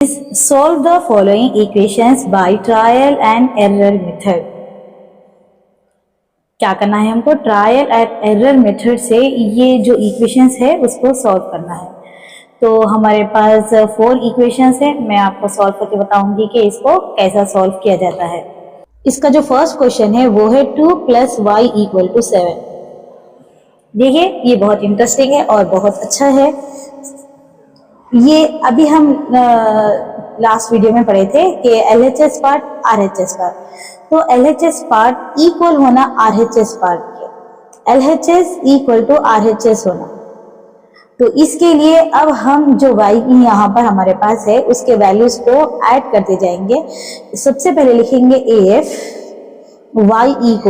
Solve the following equations by trial and error method. क्या करना है हमको? ट्रायल एंड एरर मेथड से ये जो इक्वेशंस है उसको सॉल्व करना है। तो हमारे पास 4 इक्वेशंस है, मैं आपको सॉल्व करके बताऊंगी कि इसको कैसा सॉल्व किया जाता है। इसका जो फर्स्ट क्वेश्चन है वो है 2 + y = 7। देखिए ये बहुत इंटरेस्टिंग है और बहुत अच्छा है। ये अभी हम लास्ट वीडियो में पढ़े थे कि LHS पार्ट RHS पार्ट, तो LHS पार्ट इक्वल होना RHS पार्ट के, LHS = RHS होना। तो इसके लिए अब हम जो y यहाँ पर हमारे पास है उसके वैल्यूज को ऐड करते जाएंगे। सबसे पहले लिखेंगे if y =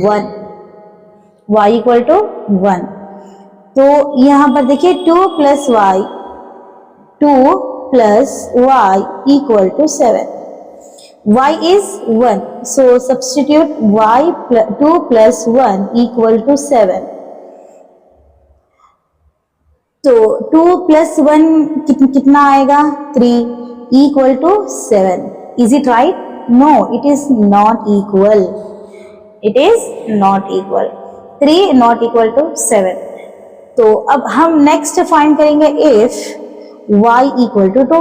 1, y = 1। तो यहाँ पर देखिए 2 + y = 7. Y is 1, so substitute y 2 + 1 = 7. तो 2 + 1 कितना आएगा? 3 = 7. Is it right? No, it is not equal. It is not equal. 3 not equal to 7. तो अब हम नेक्स्ट फाइंड करेंगे if y = 2।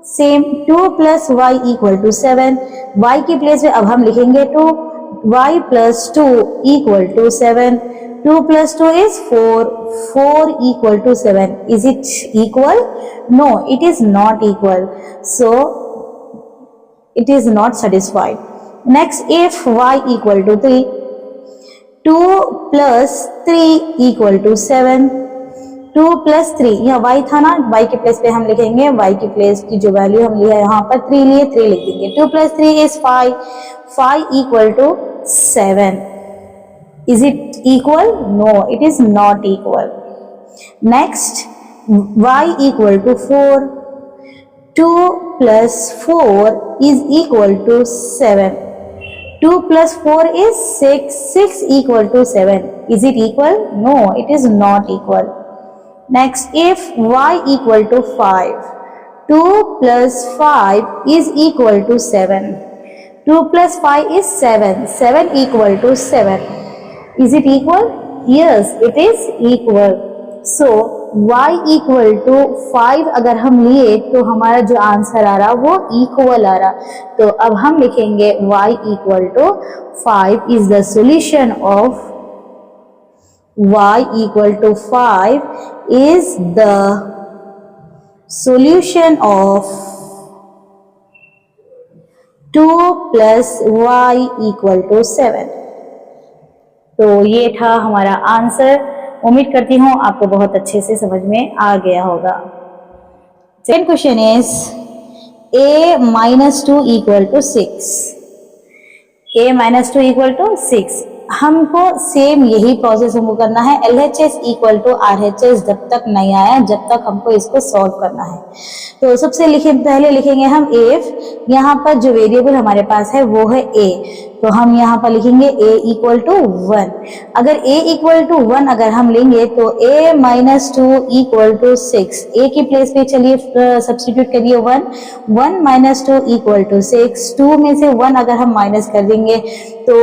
Same 2 + y = 7। y की प्लेस में अब हम लिखेंगे 2, y + 2 = 7। 2 + 2 is 4, 4 = 7. Is it equal? No, it is not equal. So it is not satisfied. Next, if y = 3, 2 + 3 = 7। 2 + 3, यहाँ y था ना, y के प्लेस पे हम लिखेंगे, y की प्लेस की जो वैल्यू हम लिया यहाँ पर 3 लिए, 3 लिख देंगे। 2 + 3 is 5, 5 = 7. Is it equal? No, it is not equal. Next, y = 4, 2 + 4 = 7. 2 + 4 is 6, 6 = 7. Is it equal? No, it is not equal. Next, if y = 5, 2 + 5 = 7. 2 + 5 is 7, 7 = 7. Is it equal? Yes, it is equal. So y = 5 अगर हम लिए तो हमारा जो answer आ रहा वो equal आ रहा। तो अब हम लिखेंगे y = 5 is the solution of y = 5 is the solution of 2 + y = 7। तो ये था हमारा आंसर। उम्मीद करती हूँ आपको बहुत अच्छे से समझ में आ गया होगा। Second question is a - 2 = 6। a - 2 = 6। हमको सेम यही प्रोसेस हमको करना है। LHS = RHS जब तक नहीं आया, जब तक हमको इसको सॉल्व करना है। तो सबसे पहले लिखेंगे हम if, यहाँ पर जो वेरिएबल हमारे पास है वो है a, तो हम यहाँ पर लिखेंगे a = 1। अगर a = 1 अगर हम लेंगे तो a - 2 = 6। a की प्लेस पे चलिए सब्स्टिट्यूट करिए 1, 1 - 2 = 6। 2 में से 1 अगर हम माइनस कर देंगे तो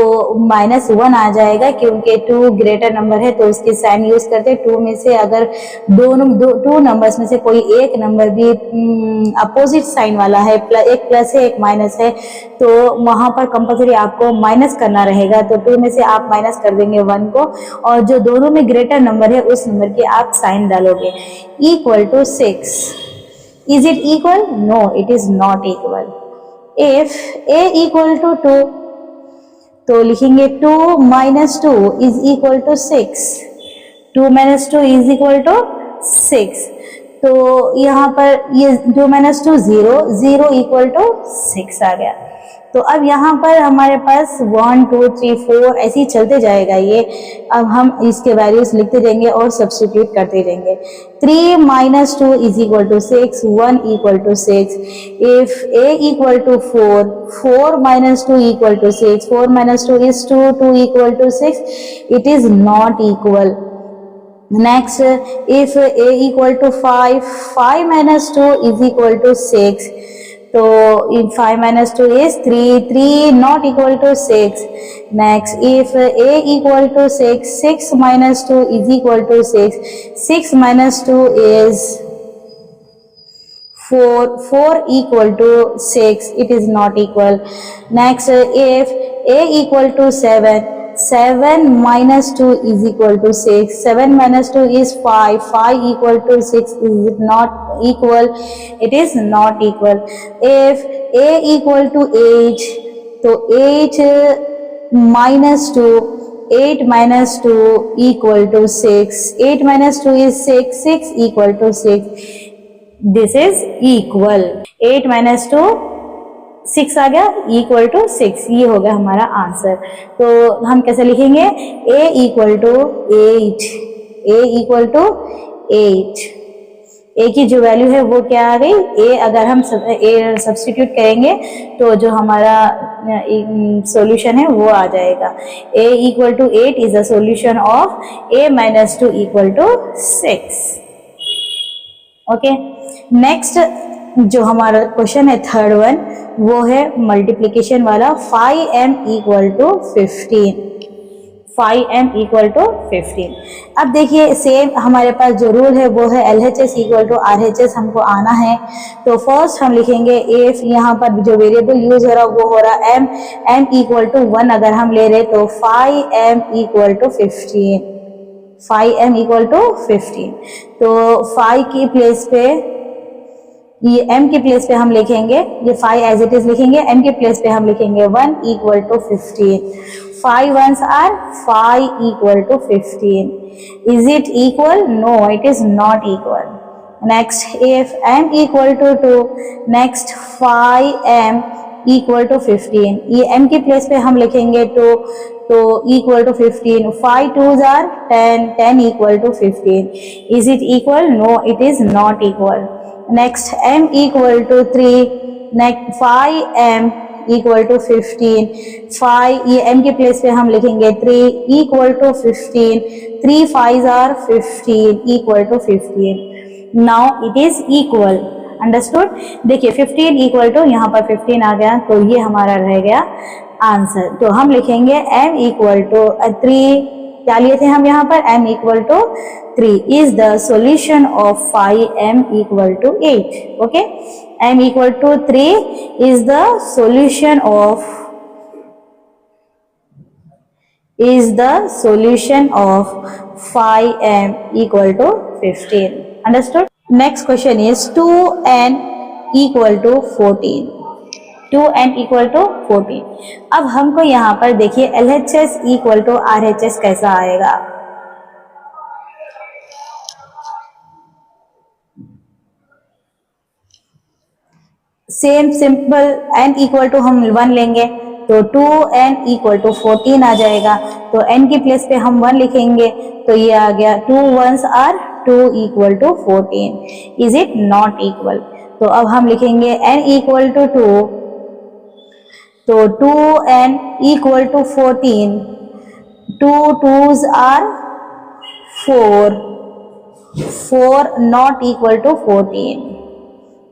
-1 आ जाएगा, क्योंकि 2 ग्रेटर नंबर है तो उसके साइन यूज करते। 2 में से अगर दो नंबर्स में से कोई एक नंबर भी अपोजिट साइन वाला है, एक प्लस है एक माइनस है, तो वहां पर कंपल्सरी आपको माइनस करना रहेगा। तो 2 में से आप माइनस कर देंगे 1 को, और जो दोनों में ग्रेटर नंबर है उस नंबर के आप साइन डालोगे। = 6। Is it equal? No, it is not equal. If a = 2, तो लिखेंगे 2 - 2 = 6। 2 - 2 = 6। तो यहाँ पर ये 2 - 2 0, 0 = 6 आ गया। तो अब यहाँ पर हमारे पास 1 2 3 4 ऐसे ही चलते जाएगा ये। अब हम इसके वैल्यूज लिखते जाएंगे और सब्स्टिट्यूट करते जाएंगे। 3 - 2 = 6, 1 = 6। If a = 4, 4 - 2 = 6, 4 - 2 is 2, 2 = 6. It is not equal. Next, if a equal to 5, 5 minus 2 is equal to 6. So if 5 minus 2 is 3, 3 not equal to 6. Next, if a equal to 6, 6 minus 2 is equal to 6. 6 minus 2 is 4, 4 equal to 6, it is not equal. Next, if a equal to 7, 7 minus 2 is equal to 6, 7 minus 2 is 5, 5 equal to 6, is it not equal? It is not equal. If a equal to 8, so 8 minus 2, 8 minus 2 equal to 6, 8 minus 2 is 6, 6 equal to 6, this is equal. 8 minus 2 6 आ गया, equal to 6, ये हो गया हमारा answer. तो हम कैसे लिखेंगे? a equal to 8, a equal to 8, a की जो वैल्यू है वो क्या आ गई? a अगर हम a सब्स्टिट्यूट करेंगे तो जो हमारा सॉल्यूशन है वो आ जाएगा। a equal to 8 is the solution of a minus 2 equal to 6। Okay, next जो हमारा क्वेश्चन है थर्ड वन, वो है मल्टीप्लिकेशन वाला। 5m equal to 15, 5m equal to 15। अब देखिए सेम हमारे पास जो रूल है वो है LHS इक्वल टू RHS हमको आना है। तो फर्स्ट हम लिखेंगे इफ, यहाँ पर जो वेरिएबल यूज हो रहा वो हो रहा m इक्वल टू 1 अगर हम ले रहे तो 5m equal to 15, 5m equal to 15। तो 5 की प्लेस पे, ये m के प्लेस पे हम लिखेंगे, ये 5 एज इट इज लिखेंगे, m के प्लेस पे हम लिखेंगे 1 equal to 15। 5 ones are 5 equal to 15. Is it equal? No, it is not equal. Next, if m equal to 2, next 5m equal to 15, ये m की प्लेस पे हम लिखेंगे 2, तो equal to 15, 5 2s are 10, 10 equal to 15. Is it equal? No, it is not equal. Next, m equal to 3, next 5m equal to 15, 5 ये m के place पे हम लिखेंगे 3 equal to 15, 3 5s are 15 equal to 15. Now it is equal. Understood? देखिए 15 equal to, यहाँ पर 15 आ गया तो ये हमारा रह गया आंसर। तो हम लिखेंगे m इक्वल टू 3, क्या लिए थे हम यहाँ पर? m equal to 3 is the solution of 5m equal to 8। Okay, m equal to 3 is the solution of, is the solution of 5m equal to 15. Understood? Next question is 2n equal to 14. 2n equal to 14. अब हमको यहाँ पर देखिए LHS equal to RHS कैसा आएगा। Same simple, n equal to हम 1 लेंगे तो 2n इक्वल टू 14 आ जाएगा। तो n की प्लेस पे हम 1 लिखेंगे तो ये आ गया 2 1s are 2 equal to 14। Is it not equal? तो अब हम लिखेंगे n इक्वल टू 2, तो 2n equal to 14, 2 2s are 4, 4 not equal to 14.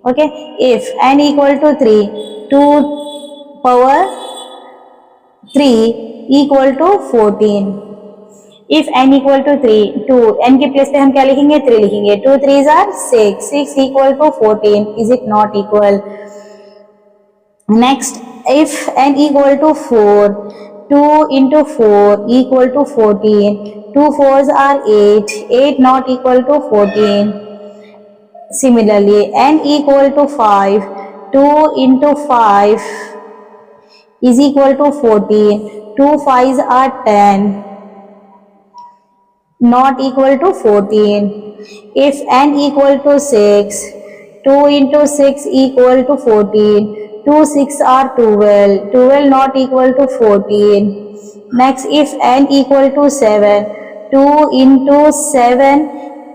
Okay, if n equal to 3, 2 power 3 equal to 14. If n equal to 3, 2 n के place पे हम क्या लिखेंगे? 3 लिखेंगे। 2 3s are 6, 6 equal to 14. Is it not equal? Next, if n equal to 4, 2 into 4 equal to 14. 2 4s are 8, 8 not equal to 14. Similarly, n equal to 5, 2 into 5 is equal to 14. 2 5s are 10, not equal to 14. If n equal to 6, 2 into 6 equal to 14. 2 6 are 12, 12 not equal to 14. Next, if n equal to 7, 2 into 7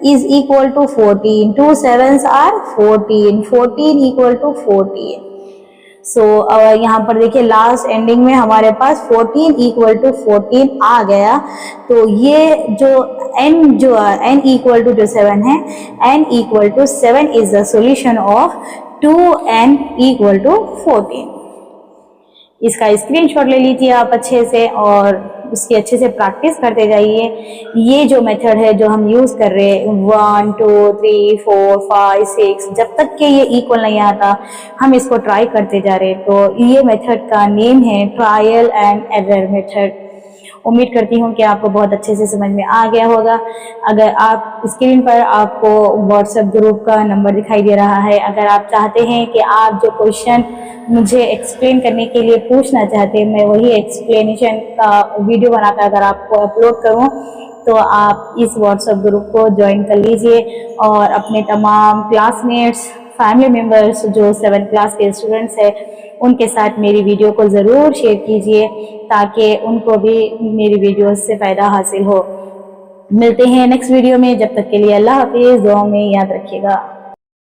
is equal to 14. 2 7s are 14, 14 equal to 14. सो यहाँ पर देखिए last ending में हमारे पास 14 equal to 14 आ गया। तो ये जो n equal to जो 7 है, n equal to 7 is the solution of 2n equal to 14। इसका स्क्रीनशॉट ले लीजिए आप अच्छे से और उसकी अच्छे से प्रैक्टिस करते जाइए। ये जो मेथड है जो हम यूज कर रहे हैं 1 2 3 4 5 6, जब तक के ये इक्वल नहीं आता हम इसको ट्राई करते जा रहे हैं। तो ये मेथड का नेम है ट्रायल एंड एरर मेथड। उम्मीद करती हूँ कि आपको बहुत अच्छे से समझ में आ गया होगा। अगर आप स्क्रीन पर आपको व्हाट्सएप ग्रुप का नंबर दिखाई दे रहा है, अगर आप चाहते हैं कि आप जो क्वेश्चन मुझे एक्सप्लेन करने के लिए पूछना चाहते हैं, मैं वही एक्सप्लेनेशन का वीडियो बनाकर अगर आपको अपलोड करूँ तो आप इस व्हाट्सएप ग्रुप को ज्वाइन कर लीजिए और अपने तमाम क्लासमेट्स, फैमिली मेम्बर्स जो 7th क्लास के स्टूडेंट्स हैं उनके साथ मेरी वीडियो को ज़रूर शेयर कीजिए ताकि उनको भी मेरी वीडियो से फ़ायदा हासिल हो। मिलते हैं नेक्स्ट वीडियो में, जब तक के लिए अल्लाह हाफिज़। दुआ में याद रखिएगा।